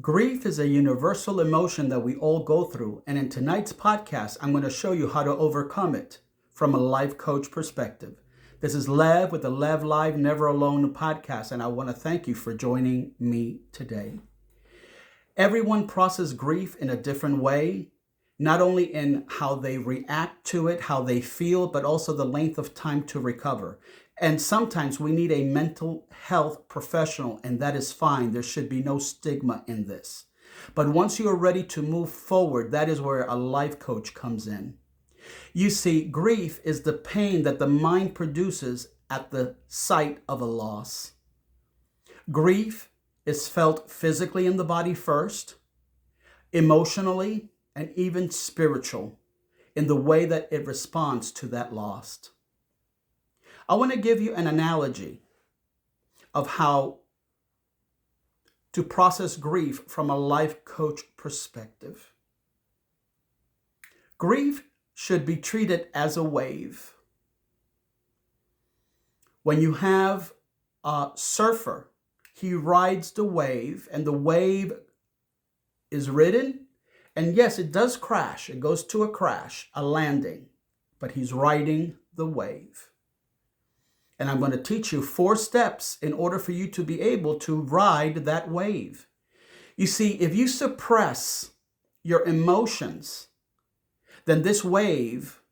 Grief is a universal emotion that we all go through, and in tonight's podcast, I'm going to show you how to overcome it from a life coach perspective. This is Lev with the Lev Live Never Alone podcast, and I want to thank you for joining me today. Everyone processes grief in a different way, not only in how they react to it, how they feel, but also the length of time to recover. And sometimes we need a mental health professional, and that is fine. There should be no stigma in this. But once you are ready to move forward, that is where a life coach comes in. You see, grief is the pain that the mind produces at the sight of a loss. Grief is felt physically in the body first, emotionally, and even spiritual in the way that it responds to that loss. I want to give you an analogy of how to process grief from a life coach perspective. Grief should be treated as a wave. When you have a surfer, he rides the wave, and the wave is ridden, and yes, it does crash. It goes to a crash, a landing, but he's riding the wave. And I'm going to teach you 4 steps in order for you to be able to ride that wave. You see, if you suppress your emotions, then this wave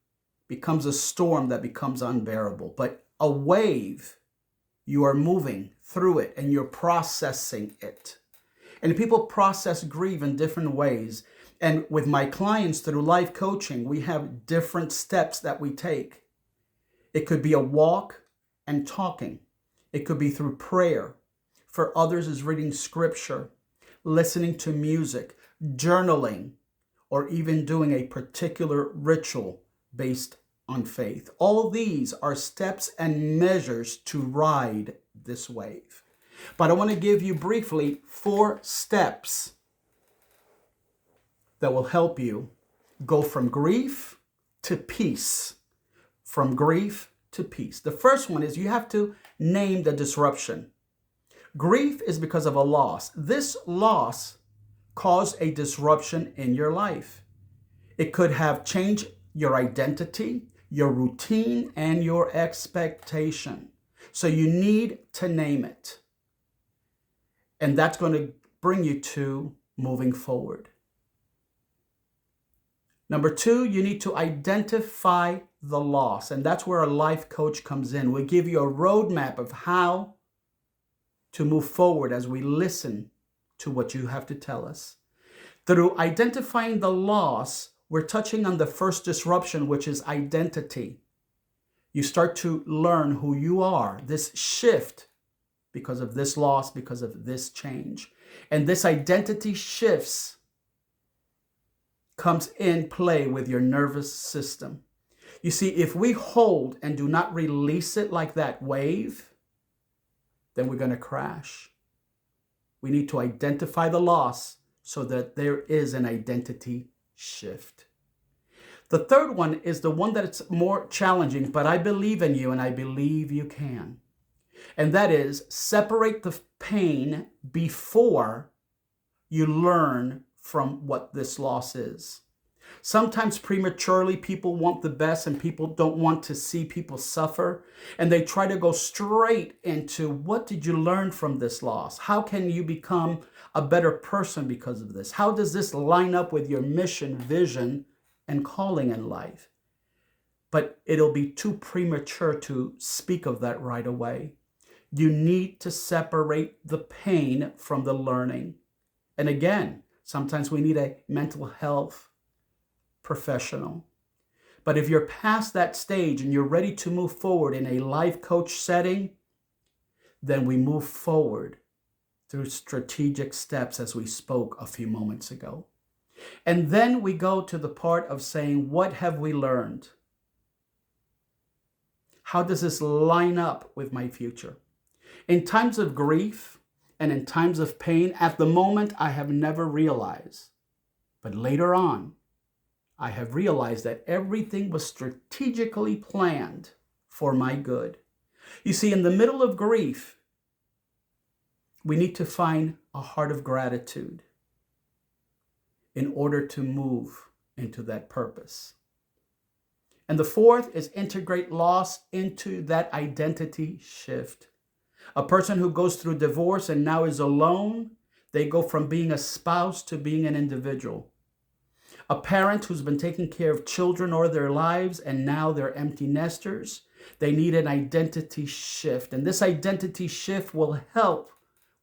becomes a storm that becomes unbearable. But a wave, you are moving through it and you're processing it. And people process grief in different ways. And with my clients through life coaching, we have different steps that we take. It could be a walk and talking. It could be through prayer. For others is reading scripture, listening to music, journaling, or even doing a particular ritual based on faith. All these are steps and measures to ride this wave. But I want to give you briefly 4 steps that will help you go from grief to peace. From grief to peace. The first one is you have to name the disruption. Grief is because of a loss. This loss caused a disruption in your life. It could have changed your identity, your routine, and your expectation. So you need to name it. And that's going to bring you to moving forward. Number 2, you need to identify the loss. And that's where a life coach comes in. We'll give you a roadmap of how to move forward as we listen to what you have to tell us. Through identifying the loss, we're touching on the first disruption, which is identity. You start to learn who you are, this shift because of this loss, because of this change. And this identity shifts comes in play with your nervous system. You see, if we hold and do not release it like that wave, then we're going to crash. We need to identify the loss so that there is an identity shift. The third one is the one that's more challenging, but I believe in you and I believe you can. And that is separate the pain before you learn from what this loss is. Sometimes prematurely people want the best and people don't want to see people suffer. And they try to go straight into what did you learn from this loss? How can you become a better person because of this? How does this line up with your mission, vision, and calling in life? But it'll be too premature to speak of that right away. You need to separate the pain from the learning. And again, sometimes we need a mental health professional. But if you're past that stage and you're ready to move forward in a life coach setting, then we move forward through strategic steps as we spoke a few moments ago. And then we go to the part of saying, what have we learned? How does this line up with my future? In times of grief and in times of pain, at the moment, I have never realized. But later on, I have realized that everything was strategically planned for my good. You see, in the middle of grief, we need to find a heart of gratitude. in order to move into that purpose. And the fourth is integrate loss into that identity shift. A person who goes through divorce and now is alone, they go from being a spouse to being an individual. A parent who's been taking care of children all their lives and now they're empty nesters, they need an identity shift. And this identity shift will help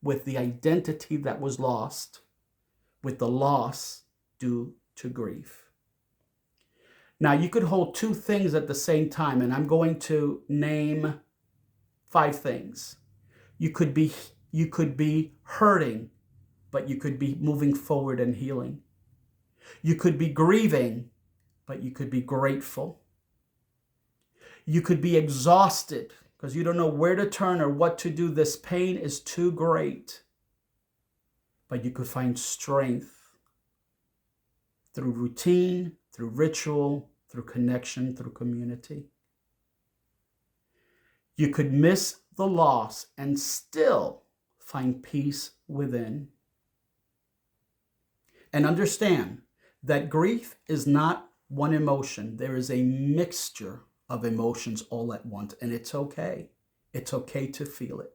with the identity that was lost, with the loss due to grief. Now, you could hold two things at the same time, and I'm going to name 5 things. You could be hurting, but you could be moving forward and healing. You could be grieving, but you could be grateful. You could be exhausted because you don't know where to turn or what to do. This pain is too great. But you could find strength through routine, through ritual, through connection, through community. You could miss the loss and still find peace within. And understand that grief is not one emotion. There is a mixture of emotions all at once, and it's okay. It's okay to feel it.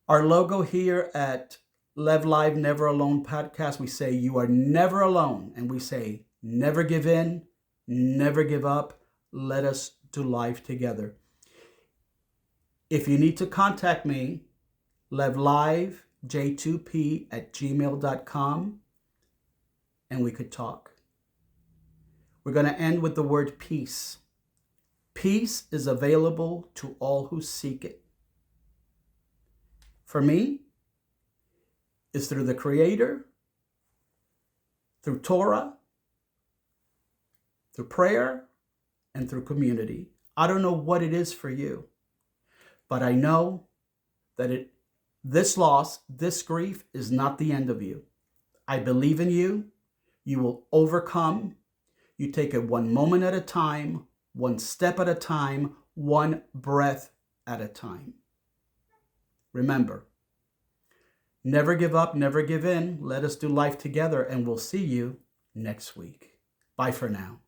Our logo here at Lev Live Never Alone podcast, we say you are never alone, and we say never give in, never give up. Let us do life together. If you need to contact me, levlivej2p@gmail.com, and we could talk. We're going to end with the word peace. Peace is available to all who seek it. For me, it's through the Creator, through Torah, through prayer, and through community. I don't know what it is for you, but I know that this loss, this grief is not the end of you. I believe in you. You will overcome. You take it one moment at a time, one step at a time, one breath at a time. Remember, never give up, never give in. Let us do life together, and we'll see you next week. Bye for now.